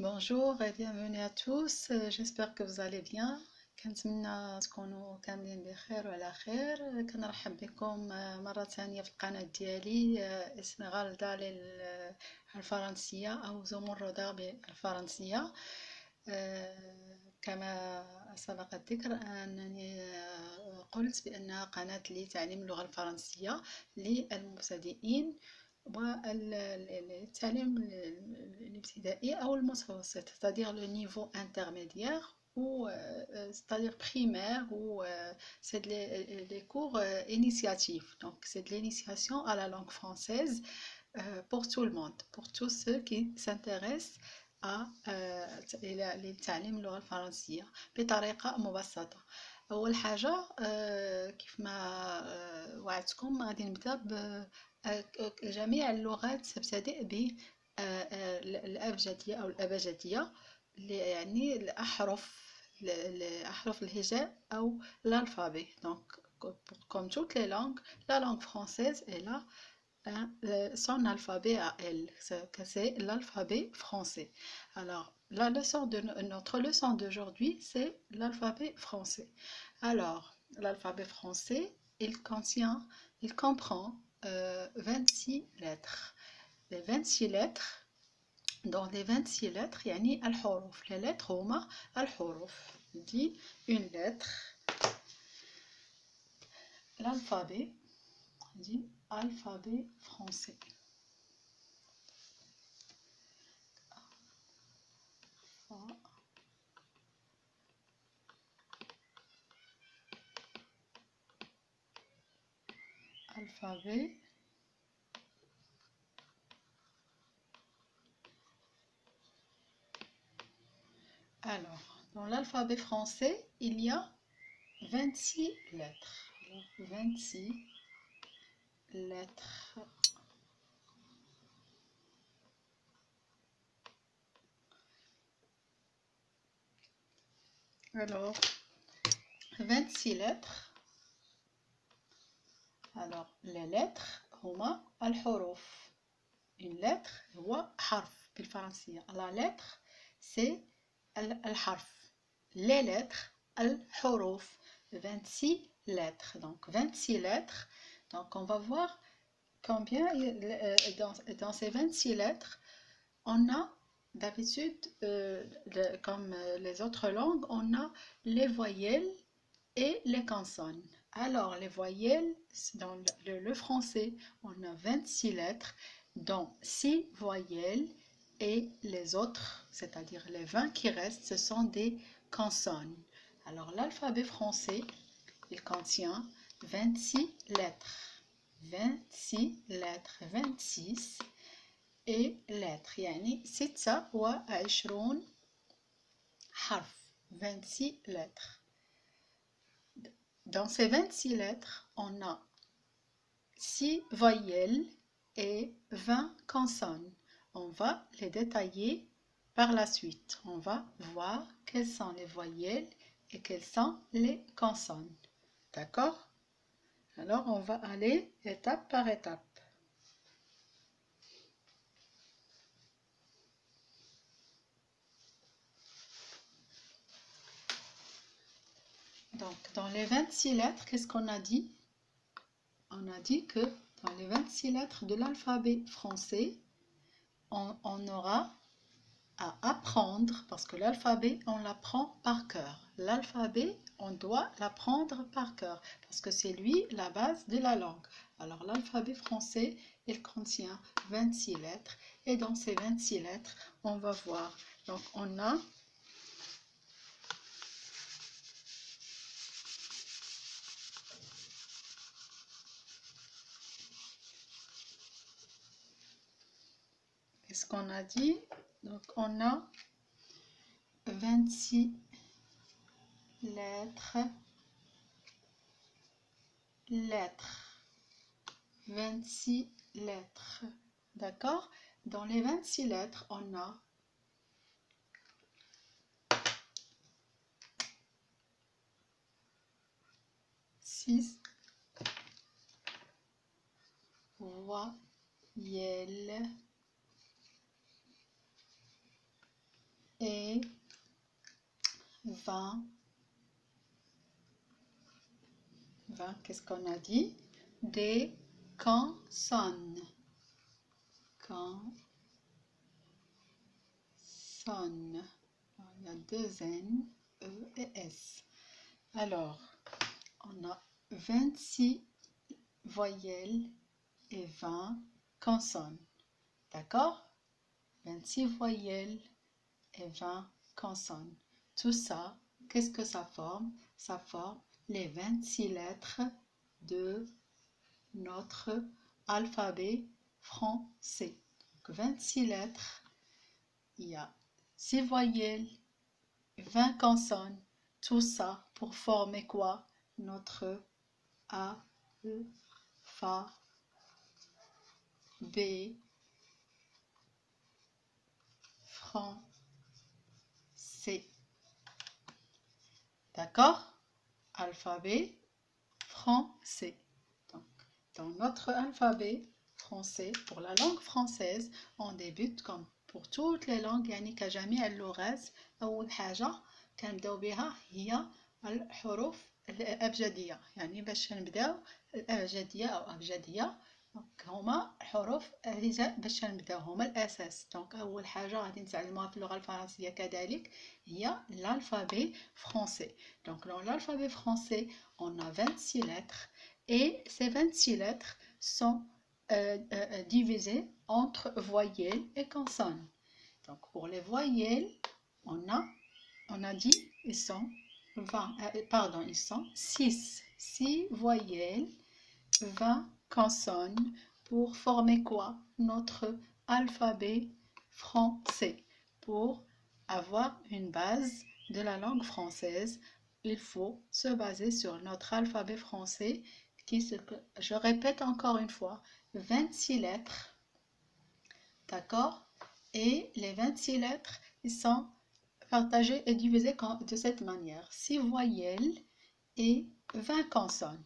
Bonjour et bienvenue à tous. J'espère que vous allez bien. كنتمنى تكونوا كاملين بخير وعلى خير. كنرحب بكم مرة ثانية في القناة ديالي اسمغالدا الفرنسية أو زمردة بالفرنسية. كما سبق الذكر أنني قلت بأنها قناة لتعليم اللغة الفرنسية للمبتدئين والتعليم الابتدائي أو المتوسط، c'est-à-dire le niveau intermédiaire ou c'est-à-dire primaire ou c'est les cours initiatifs. Donc c'est de l'initiation à la langue française pour tout le monde, pour tous ceux qui s'intéressent لتعليم اللغة الفرنسية بطريقة مبسطة. أول حاجة كيف ما وعدتكم غادي نبدأ جميع اللغات تبتدئ بالأبجدية أو الأبجدية، يعني أحرف الهجاء أو l'alphabet. Donc comme toutes les langues, la langue française est là son alphabet à elle, c'est l'alphabet français. Alors, notre leçon d'aujourd'hui, c'est l'alphabet français. Alors, l'alphabet français, il comprend 26 lettres. Les 26 lettres, dans les 26 lettres, يعني الحروف. Les lettres هما الحروف. On dit une lettre, l'alphabet, on dit alphabet français. Alphabet alors, dans l'alphabet français, il y a 26 lettres. Alors, 26 lettres. Alors, 26 lettres. Alors, les lettres هما الحروف. Une lettre هو حرف بالفرنسية. La lettre c'est الحرف. Les lettres الحروف. 26 lettres. Donc 26 lettres. Donc on va voir combien dans ces 26 lettres on a d'habitude comme les autres langues, on a les voyelles et les consonnes. Alors les voyelles, dans le français, on a 26 lettres, dont 6 voyelles, et les autres, c'est-à-dire les 20 qui restent, ce sont des consonnes. Alors l'alphabet français, il contient 26 lettres. 26 lettres, 26 et lettres, يعني 26 حرف. 26 lettres. Dans ces 26 lettres, on a 6 voyelles et 20 consonnes. On va les détailler par la suite. On va voir quelles sont les voyelles et quelles sont les consonnes. D'accord? Alors, on va aller étape par étape. Donc, dans les 26 lettres, qu'est-ce qu'on a dit? On a dit que dans les 26 lettres de l'alphabet français, on aura à apprendre, parce que l'alphabet, on l'apprend par cœur. L'alphabet, on doit l'apprendre par cœur, parce que c'est lui la base de la langue. Alors, l'alphabet français, il contient 26 lettres, et dans ces 26 lettres, on va voir. Donc, on a qu'est-ce qu'on a dit? Donc, on a 26 lettres, 26 lettres, d'accord? Dans les 26 lettres, on a six voyelles 20, qu'est-ce qu'on a dit? Des consonnes. Consonnes. Il y a 2 N, E et S. Alors, on a 26 voyelles et 20 consonnes. D'accord? 26 voyelles et 20 consonnes. Tout ça, qu'est-ce que ça forme? Ça forme les 26 lettres de notre alphabet français. Donc, 26 lettres, il y a 6 voyelles, 20 consonnes. Tout ça pour former quoi? Notre alphabet français. D'accord? Alphabet français. Donc, dans notre alphabet français, pour la langue française, on débute comme pour toutes les langues. يعني كجميع اللغات أول حاجة كنبداو بها هي الحروف الأبجدية. يعني باش نبداو الأبجدية أو أبجدية هما حروف الهجاء باش نبداو هما الأساس. دونك أول حاجة غادي نتعلموها في اللغة الفرنسية كذلك هي l'alphabet français. Donc dans l'alphabet français, on a 26 lettres et ces 26 lettres sont divisées entre voyelles et consonnes. Donc pour les voyelles, on a dit ils sont 6 voyelles, 20 consonnes pour former quoi? Notre alphabet français. Pour avoir une base de la langue française, il faut se baser sur notre alphabet français je répète encore une fois, 26 lettres. D'accord? Et les 26 lettres, ils sont partagés et divisés de cette manière. 6 voyelles et 20 consonnes.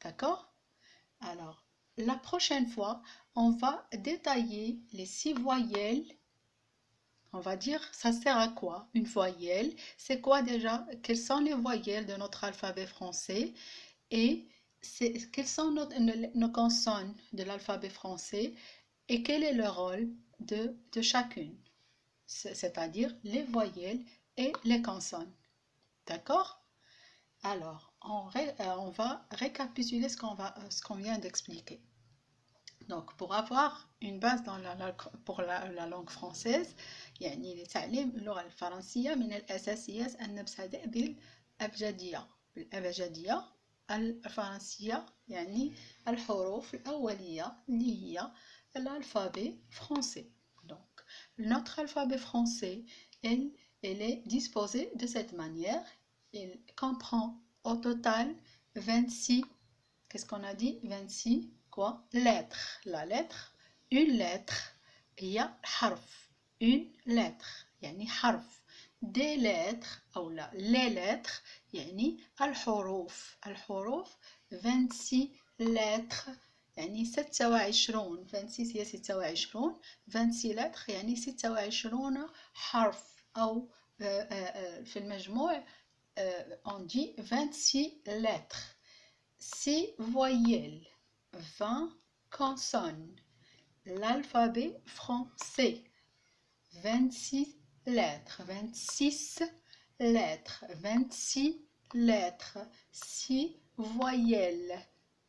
D'accord? Alors, la prochaine fois, on va détailler les 6 voyelles. On va dire, ça sert à quoi? Une voyelle, c'est quoi déjà? Quelles sont les voyelles de notre alphabet français? Et quelles sont nos consonnes de l'alphabet français? Et quel est le rôle de chacune? C'est-à-dire les voyelles et les consonnes. D'accord? Alors, on va récapituler ce qu'on vient d'expliquer. Donc, pour avoir une base pour la langue française, يعني لتعليم اللغة الفرنسية من الأساسيات أن نبتدئ بالأبجدية الفرنسية، يعني الحروف الأولية اللي هي l'alphabet français. Donc, notre alphabet français, elle est disposée de cette manière. Il comprend au total 26, qu'est-ce qu'on a dit? 26 quoi? Lettres. La lettre, une lettre, il y a harf, une lettre, يعني حرف. Des lettres, أو لا, les lettres, يعني الحروف. الحروف 26 lettres, يعني 26. 26 هي 26. 26 lettres يعني 26 حرف. أو في المجموع on dit 26 lettres. 6 voyelles, 20 consonnes. L'alphabet français, 26 lettres, 26 lettres, 26 lettres, 6 voyelles,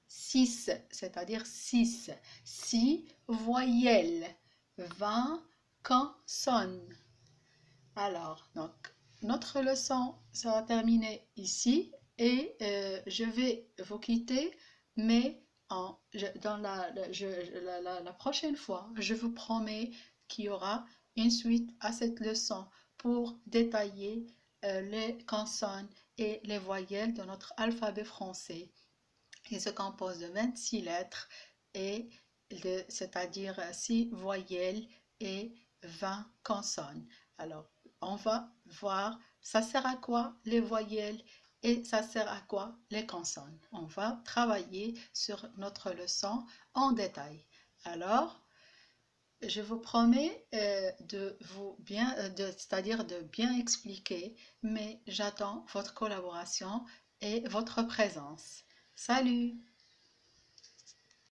6, c'est-à-dire 6 voyelles, 20 consonnes. Alors, donc, notre leçon sera terminée ici et je vais vous quitter, mais la prochaine fois, je vous promets qu'il y aura une suite à cette leçon pour détailler les consonnes et les voyelles de notre alphabet français. Il se compose de 26 lettres, c'est-à-dire 6 voyelles et 20 consonnes. Alors, on va voir, ça sert à quoi les voyelles et ça sert à quoi les consonnes. On va travailler sur notre leçon en détail. Alors, je vous promets c'est-à-dire de bien expliquer, mais j'attends votre collaboration et votre présence. Salut!